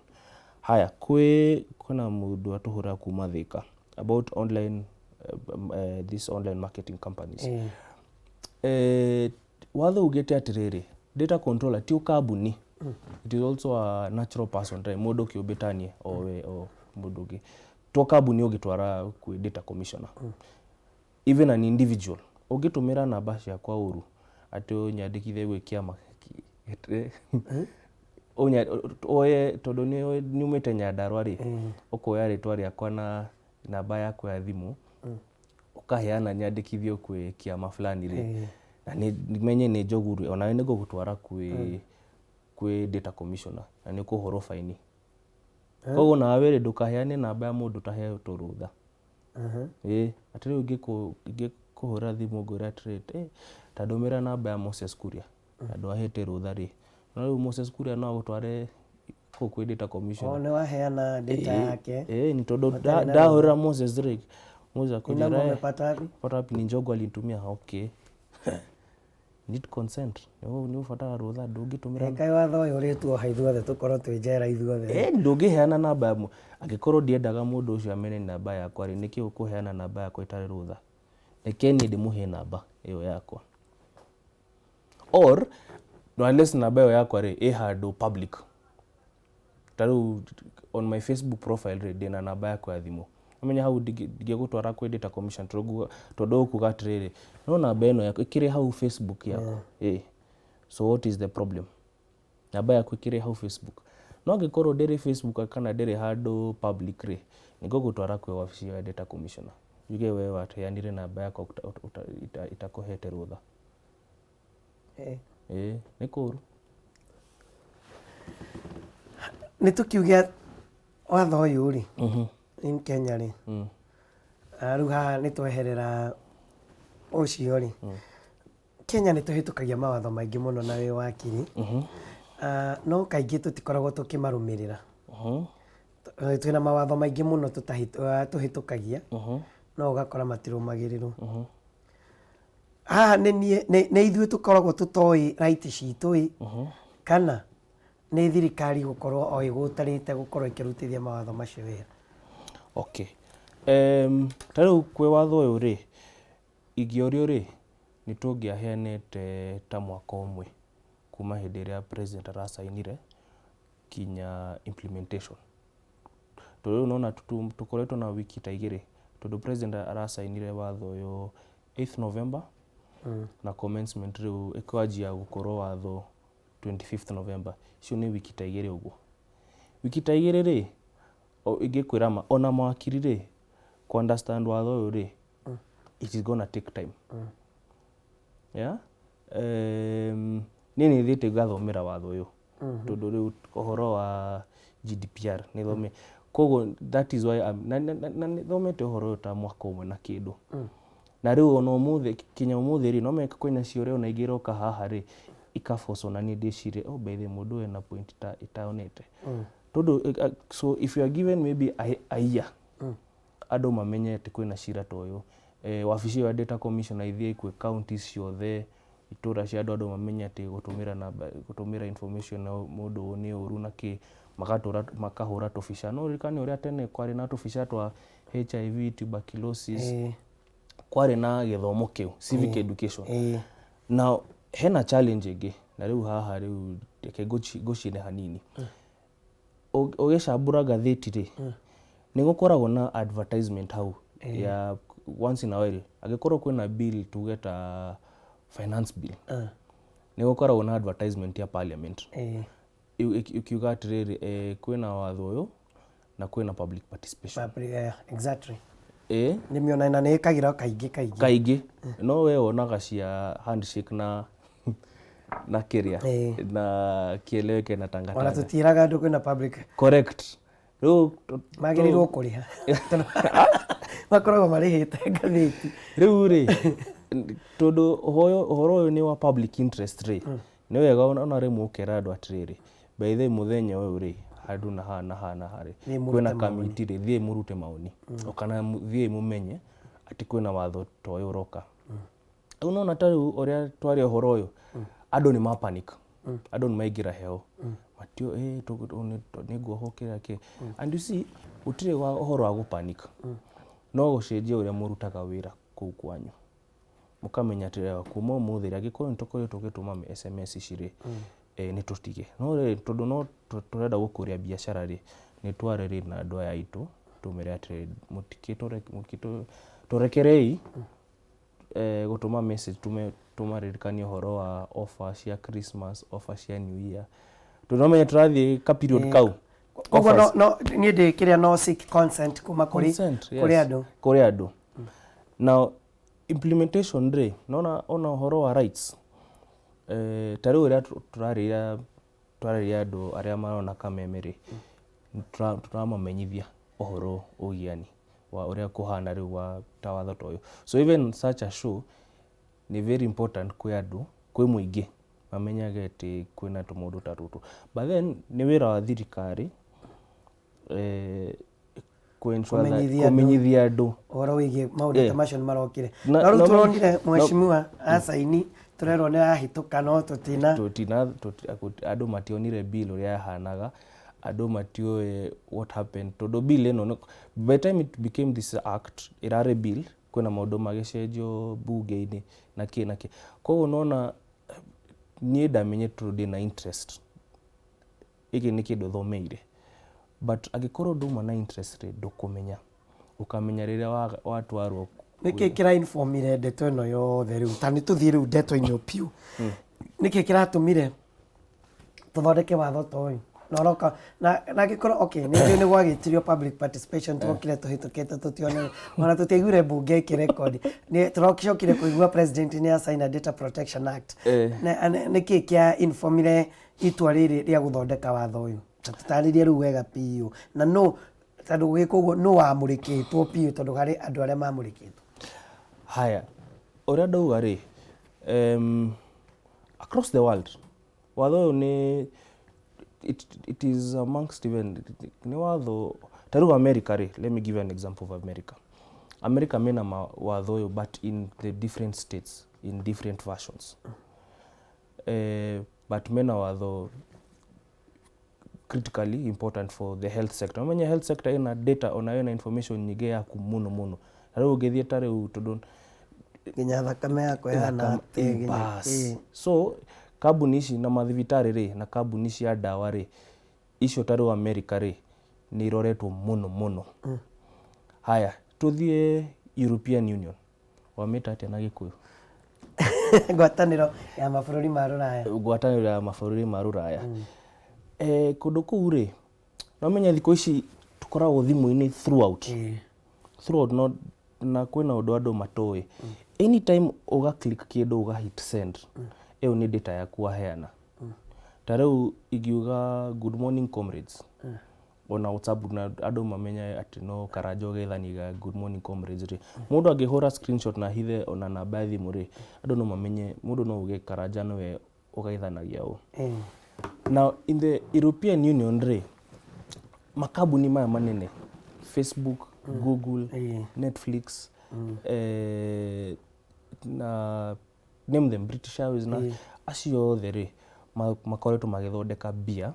Haya kwĩna mũndũ atũhũra kuma Thika about online these online marketing companies. Watho ugĩte atĩrĩrĩ data controller ti kambuni, it is also a natural person, mũndũ kĩũmbe tanie o mũndũ ũngĩ to kambuni ũgĩtwara kwĩ data commissioner. Even an individual ũngĩtũmĩra namba ciakwa ũru atĩ nyandĩkithie gwĩ kĩama oye tondũ nĩ umĩte Nyandarũa rĩ, ũkoya rĩtwa rĩakwa na namba yakwa ya thimũ ũkaheana nyandĩkithio kwĩ kĩama fulani rĩ, na menye nĩ njogu rĩ, ona nĩ ngũgũtwara kwĩ data commissioner na nĩ ũkũhũrwo faini. Koguo nawe rĩ ndũkaheane namba ya mũndũ ũtahetwo rũtha. Atĩ rĩu ingĩkũhũra thimũ ngwĩre atĩrĩrĩ ta ndũmĩra namba ya Moses Kuria na ndwahete rũtha rĩ, na rĩu Moses Kuria no agũtware kwĩ data commissioner. Nĩ waheana data yake. Ni tondũ ndahũrĩra Moses rĩ, Moses akũnjĩra pata wapi ni njogu alinitumia. Okay. Need consent. Nĩ ũbatara rũtha ndũngĩtũmĩra. Kaĩ watho ũyũ ũrĩtuo haithuothe tũkorwo twĩ njera ithuothe. Ndũngĩheana namba angĩkorwo ndiendaga mũndũ ũcio amenye namba yakwa rĩ, nĩkĩ ũkũheana namba yakwa ĩtarĩ rũtha? Reke niĩ ndĩmũhe namba ĩyo yakwa. Or unless namba ĩyo yakwa rĩ ĩ handũ public. Tarĩu on my Facebook profile rĩ ndĩna namba yakwa ya thimũ. Amenya hau ndingĩgũtwara kwĩ data commission tondũ ũkuga atĩrĩrĩ no namba ĩno yakwa ĩkĩrĩ hau Facebook yakwa. So what is the problem? Namba yakwa ĩkĩrĩ hau Facebook. No angĩkorwo ndĩrĩ Facebook kana ndĩrĩ handũ public rĩ, nĩngũgũtwara kwĩ wabici ya data commissioner. Yuge wewe wateanire namba yakwa itakũhete rũtha. Nĩ kũru. Nĩ tũkiuge watho ũyũ rĩ in Kenya rĩ, rĩu haha nĩ tweherera ũcio rĩ, Kenya nĩ tũhĩtũkagia mawatho maingĩ mũno na wĩ wakiri, no kaingĩ tũtikoragwo tũkĩmarũmĩrĩra. Twĩna mawatho maingĩ mũno tũhĩtũkagia no ũgakora matirũmagĩrĩrwo. Haha nĩ ithuĩ tũkoragwo tũtoĩ right citũ kana nĩ thirikari gũkorwo o ĩgũtarĩte gũkorwo ĩkĩrutithia mawatho macio wĩra. Okay. Tarĩu kwĩ watho ũyũ rĩ, ingĩorio rĩ nĩ tũngĩaheanĩte ta mwaka ũmwe kuma hĩndĩ ĩrĩa president arasainire kinya implementation. Tondũ nona tũkoretwo na wiki ta igĩrĩ tondũ president arasainire watho ũyũ 8th November na commencement rĩu ĩkwanjia gũkorwo watho 25th November. Icio nĩ wiki ta igĩrĩ ũguo. Wiki ta igĩrĩ rĩ ingĩkwĩra ma ona mawakiri rĩ ku understand watho ũyũ rĩ it is gonna take time. Nĩ thiĩte ngathomera watho ũyũ tondũ rĩu ũhoro wa GDPR nĩ thome. Koguo that is why nĩ thomete ũhoro ũyũ ta mwaka ũmwe na kĩndũ. Na rĩu ona ũmũthĩ kinya ũmũthĩ rĩ no meka kwĩna ciũria ona ingĩroka haha rĩ ikaboco na nĩ ndĩcirie by the mũndũ ena point itaonete. todo so if you are given maybe a year ado mamenye ati kwina shira toyo wabici wa data commissioner ithie kwe counties ciothe itura cia ado mamenye ati gutumira information na mundu ni uru na ki makahura tofisha no rikani uria tene kwari na tofisha twa HIV tuberculosis kwari na githomo kiu civic education now hena challenge igi na riu haha riu reke gucine hanini ogecambura gatheti ri ni gukoragwo na advertisement hau ya once in a while agikorwo kwina bill tugeta finance bill ni gukoragwo na advertisement ya parliament ukiuga atiriri kwina watho uyu na kwina public participation exactly ni miona na ni kagira kaingi no we onaga cia handshake na kiria na kieleweke na tangatanga ona tutiraga andu kwina public correct riu magirirwo kuriha makoragwo marihite ngatheti riu ri todo uhoro uyu ni wa public interest ri ni wega ona rimwe ukera andu atiriri by the muthenya uyu ri andu na hana hari kwina committee ri thie murute maoni okana thie mumenye ati kwina watho toyo uroka unaona tari uria twari uhoro uyu andu ni mapanic andu ni maigira heo matio ni guohokera ke and you see utire wa uhoro wa gupanic no gucenjia uria murutaga wira kuu kwanyu mukamenya atira kuma umuthira agikorwo nitokore tugituma SMS iciri ni tutige no ri tondu no turenda gukuria biashara ri ni tware ri na andu aya itu tumire atire turekerei gutuma message tumaririkania uhoro wa offer cia Christmas offer cia New Year tunomenya turathie ka period kau kogo no ni de kiria no seek consent kuma kuri andu now implementation ri nona ona uhoro wa rights tari uria turaria andu aria marona kamemeri turamamenyithia uhoro ugiani wa uria kuhana riu wa tawatho toyo so even such a show ni very important kwi andu kwi muingi mamenyage ati kwina tumundu ta tutu but then ni wira wa thirikari kumenyithia andu uhoro wigie maundu ta macio marokire na riu turonire mheshimiwa asaini turerwo ni ahituka no tutina andu mationire bill uria yahanaga andu matioe what happened todo bill eno by the time it became this act irare bill kwina maundu magicenjio bunge-ini na koguo nona nie ndamenye turudi na interest iki ni kindu thomeire but agikorwo nduma na interest ri ndukumenya ukamenya riria watwarwo niki kira informire ndeto ino yothe riu tani tuthie riu ndeto ino piu niki kiratumire tuthondeke watho toyu noroka na gikorwo okay ni gwagitirio public participation tukire tuhitukete tutione ona tutiaigure bunge ki record ni turokicokire kuigua president ni assign a data protection act niki kia informire itua riri ria guthondeka watho uyu tutaririe riu wega piu na no tondu gikugo no amurikitwo piu tondu hari andu aria mamurikitwo haya uria ndauga ri across the world watho uyu ni it is amongst even ni watho taru America ri let me give you an example of America mena watho uyu but in the different states in different versions but mena watho critically important for the health sector menya health sector ina data ona information nyingi ya muno taru ngithie taru tondu nginya thakame yako yana so kabuni ici na mathibitari ri na kabuni cia dawa ri icio taru America ri ni iroretwo muno haya tuthie European Union wameta atia na Gikuyu ngwataniro ya mabũrũri ma ruraya kundu kuu ri no menya thiko ici tukoragwo thimu-ini throughout no na kwina undu andu matoi anytime uga click kindu uga hit send eo ni data yaku waheana tareu igiuga good morning comrades ona WhatsApp na andu mamenya ati no karajo gethaniga good morning comrades ri mundu angihura screenshot na hithe ona namba ya thimu ri andu no mamenye mundu no uge karaja no we ugaithanagia u now in the European Union ri makabuni maya manene Facebook, Google, Netflix, na name them British Airways na acio othe rĩ makoretwo magĩthondeka bia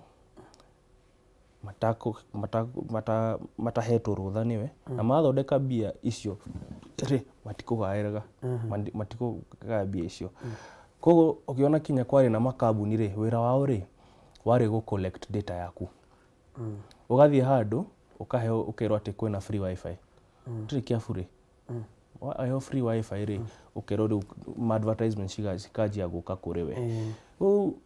matahetwo rũtha nĩwe na mathondeka bia icio rĩ matikũgaya bia icio. Koguo ũkiona kinya kwarĩ na makabuni rĩ wĩra wao rĩ warĩ gũ collect data yaku. Ũgathiĩ handũ ũkerwo atĩ kwĩna free wifi. Tũrĩ careful. Ayo free wifi rĩ ũkerwo rĩu advertisements cikanjia gũka kũrĩ we.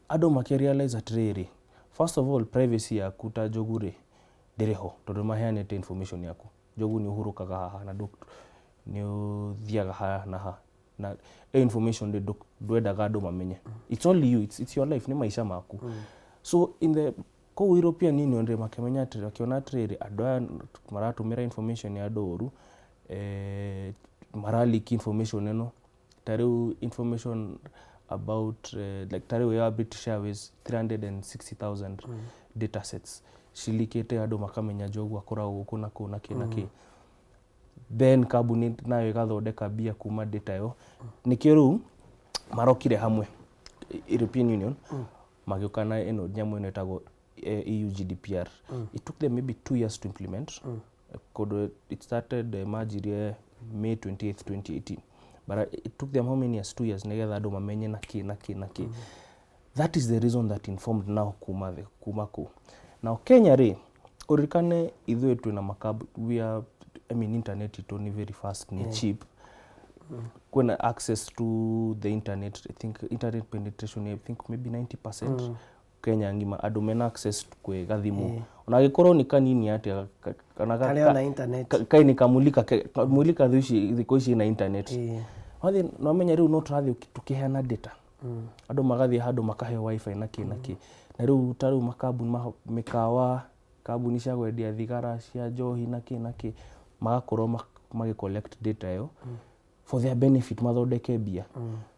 Andũ makĩrealize atĩrĩrĩ, first of all privacy yaku ta njogu rĩ ndĩrĩ ho tondũ maheanĩte information yaku. Njogu nĩ ũhurũkaga haha na nĩ ũthiaga haha na ha na information ndwendaga andũ mamenye. It's only you, it's your life, nĩ maica maku. So in the European Union rĩ makĩmenya atĩrĩrĩ wakiona atĩrĩrĩ andũ aya maratũmĩra information ya andũ ũru maraleak information ĩno ta rĩu information about like ta rĩu ya British Airways 360,000 data sets cilikĩte andũ makamenya njogu akoragwo gũkũ na kũ na kĩ na kĩ. Then kambuni nayo ĩgathondeka bia kuma data ĩyo. Nĩkĩo rĩu marokire hamwe European Union magĩũka na ĩno nyamũ ĩno ĩtagwo EU GDPR. It took them maybe 2 years to implement. It started May 28th 2018. But it took them how many years? 2 years nĩgetha andũ mamenye na kĩ. That is the reason that informed now kuma kũ. Now Kenya rĩ ũririkane ithuĩ twĩna makabu we are internet itũ nĩ very fast ni cheap. When access to the internet, I think internet penetration I think maybe 90%. Kenya ngima andũ mena access kwĩ gathimũ. Ona gĩkorwo nĩ kanini atĩa kana na internet. Kaini kamulika thikũ ici na internet. Wathi no menya rĩu no tũrathiĩ tũkĩheana data. Andũ magathiĩ handũ makaheo wifi na kĩ. Na rĩu ta rĩu makabuni mĩkawa kambuni cia kwendia thigara cia njohi na kĩ magakorwo collect data ĩyo for their benefit mathondeke bia.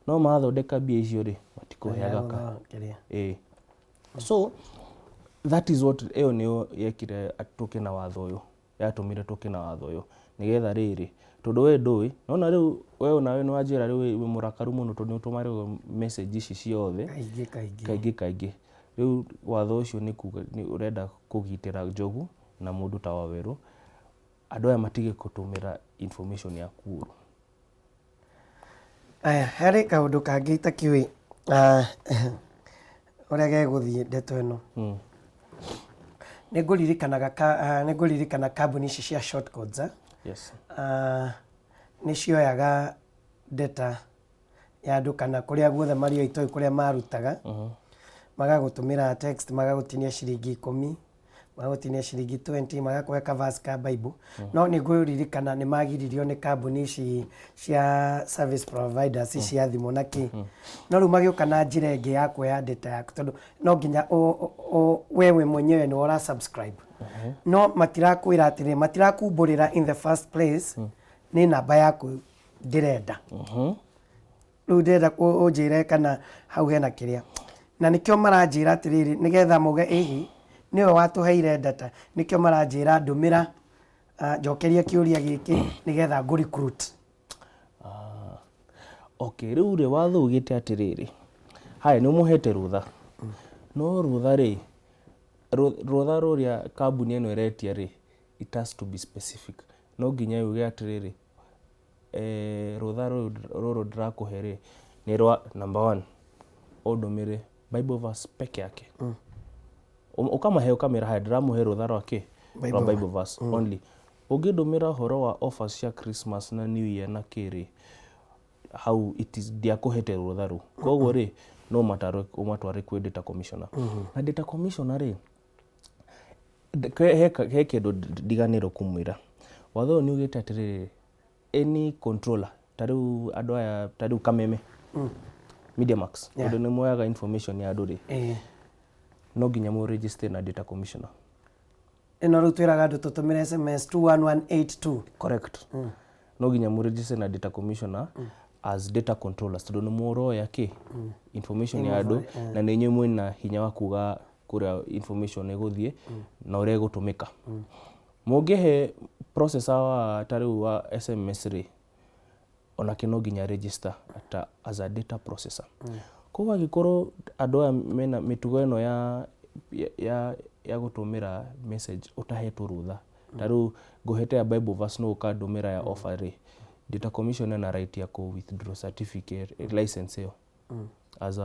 No mathondeka bia icio rĩ matikũheaga ka. So that is what ĩyo nĩyo yekire atũke na watho ũyũ. Yatũmire tũke na watho ũyũ nĩgetha rĩrĩ tondũ we ndũĩ nona rĩu we nawe nĩ wanjĩra rĩu wĩ mũrakaru mũno tondũ nĩũtũmarĩrwo message ici ciothe kaingĩ. Rĩu watho ũcio nĩ kuga nĩ ũrenda kũgitĩra njogu na mũndũ ta Waweru andũ aya matige gũtũmĩra information yaku ũru. Aya harĩ kaũndũ kangĩ itakĩũĩ ũrĩa gegũthiĩ ndeto ĩno. Nĩngũririkana kambuni ici cia short codes. Yes. Nĩ cioyaga data ya andũ kana kũrĩa guothe marĩ itoĩ kũrĩa marutaga. Magagũtũmĩra text magagũtinia ciringi 10 magagũtinia ciringi 20 magakũhe ka verse ka Bible. No nĩngũririkana nĩ magiririo nĩ kambuni ici cia service providers cia thimũ na kĩ. No rĩu magĩũka na njĩra ĩngĩ ya kuoya data yaku tondũ no nginya wewe mwenyewe nĩ ora subscribe. No matirakwĩra atĩrĩ matirakumbũrĩra in the first place nĩ namba yaku ndĩrenda. Rĩu ndĩrenda ũnjĩre kana hau hena kĩrĩa. Na nĩkĩo maranjĩra atĩrĩrĩ nĩgetha muge nĩwe watũheire data nĩkĩo maranjĩra ndũmĩra njokeria kĩũria gĩkĩ nĩgetha ngũ recruit. Okay, rĩu rĩ watho ugĩte atĩrĩrĩ haya nĩ mũhete rũtha no rũtha rĩ rũtha rũrĩa kambuni ĩno ĩretia rĩ it has to be specific. No nginya yuge atĩrĩrĩ rũtha rũrũ ndĩrakũhe rĩ nĩ rwa number 1 ũndũmĩre Bible verse peke yake. Ukamahe ukamera haya ndĩramũhe rũtha rwake rwa Bible verse only. Ũngĩndũmĩra ũhoro wa offers cia Christmas na New Year na kĩrĩ how it is ndiakũhete rũtha rũu. Koguo rĩ no ũmatware kwĩ data commissioner. Na data commissioner rĩ he kĩndũ ndiganĩrwo kũmwĩra. Watho nĩ ugĩte atĩrĩrĩ any controller ta rĩu andũ aya ta rĩu Kameme Media Max tondũ nĩ moyaga information ya andũ rĩ no nginya mu register na data commissioner. Ĩno rĩu twĩraga andũ tũtũmĩre SMS 21182. Correct. No nginya mu register na data commissioner as data controllers tondũ nĩ muoroya information ya andũ na nĩ inyuĩ mwĩna hinya wa kuria information iguthie na uria gutumika mungihe processor wa tariu wa SMS ri ona kino ginya register as a data processor kwa gikorwo andu aya mena mitugo ino ya gutumira message utahetwo rutha tariu nguhete ya bible verse no ukandumira ya offer ri data commission na right ya ku withdraw certificate license yo as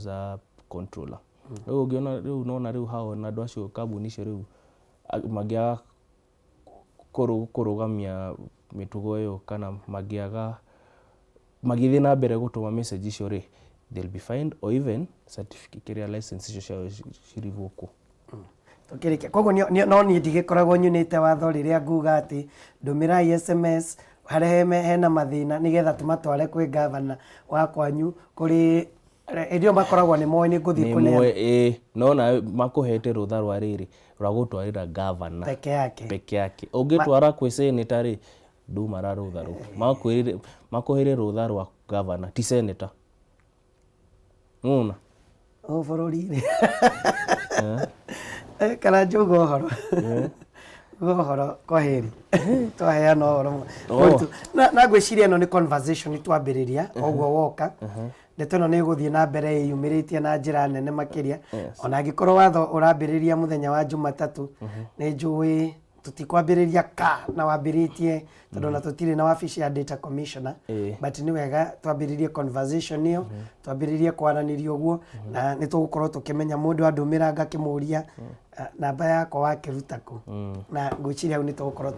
a controller riu ungiona riu nona riu hao na andu acio kambuni icio riu magiaga kurugamia mitugo yo kana magithie na mbere gutuma message icio ri they'll be fined or even certificate ya license icio ciao cirivukwo tukirike koguo no ni ndigikoragwo nyunite watho riria nguga ati ndumirai SMS hareheme hena mathina nigetha tumatware kwi governor wa kwanyu kuri idio makoragwo ni moe ni nguthii kunia no na makuhete rutha rwa riri rwa gutwarira governor peke yake ungitwara kwi senator ri ndu mararutha ru makuhire rutha rwa governor ti senator bururi-ri kana njuga Uhoro Uhoro kwaheri twaheana Uhoro na ngwiciria ino ni conversation twambiriria oguo woka ndeto ino ni guthie na mbere yumiritie na njira nene makiria ona angikorwo watho urambiriria muthenya wa Jumatatu ni njui tutikwambiriria na wambiritie tondu na tutire na wabici ya data commissioner but ni wega twambiririe conversation iyo twambiririe kwaranirio uguo na ni tugukorwo tukimenya mundu andumira ngakimuria namba yakwa wakiruta ku na ngwiciria ni tugukorwo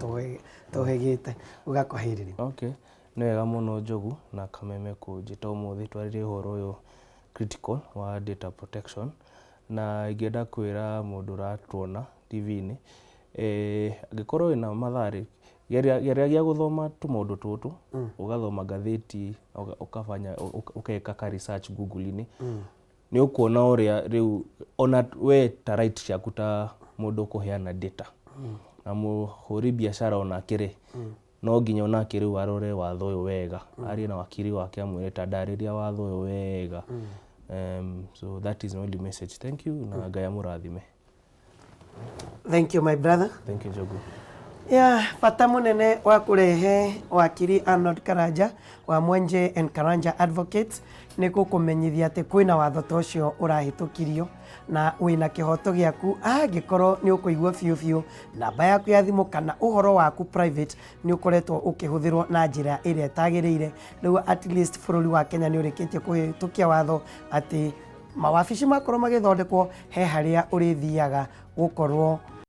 tuhegite ugakwahiriri okay ni wega muno Njogu na Kameme kunjita umuthi twarire uhoro uyu critical wa data protection na ingienda kwira mundu ratuona TV-ini angikorwo ina mathari geria gia guthoma tumundu tutu ugathoma gatheti ukafanya ukeka ka research Google-ini ni ukuona uria riu ona we ta right ciaku ta mundu kuheana data na muhuri biashara ona kire no nginya ona kire warore watho uyu wega ari na wakiri wake amwire ta ndariria watho uyu wega so that is my only message. Thank you na Ngai amurathime. Thank you my brother. Thank you Njogu. Bata munene wa kurehe wakiri Arnold Karanja wa Mwenje and Karanja Advocates ni gukumenyithia ati kwina watho tocio urahitukirio na wina kihoto giaku angikorwo ni ukuigua fiu namba yaku ya thimu kana uhoro waku private ni ukoretwo ukihuthirwo na njira iria tagiriire riu at least bururi wa Kenya ni urikitie kuhitukia watho ati mawabici makorwo magithondekwo he haria urithiaga gukorwo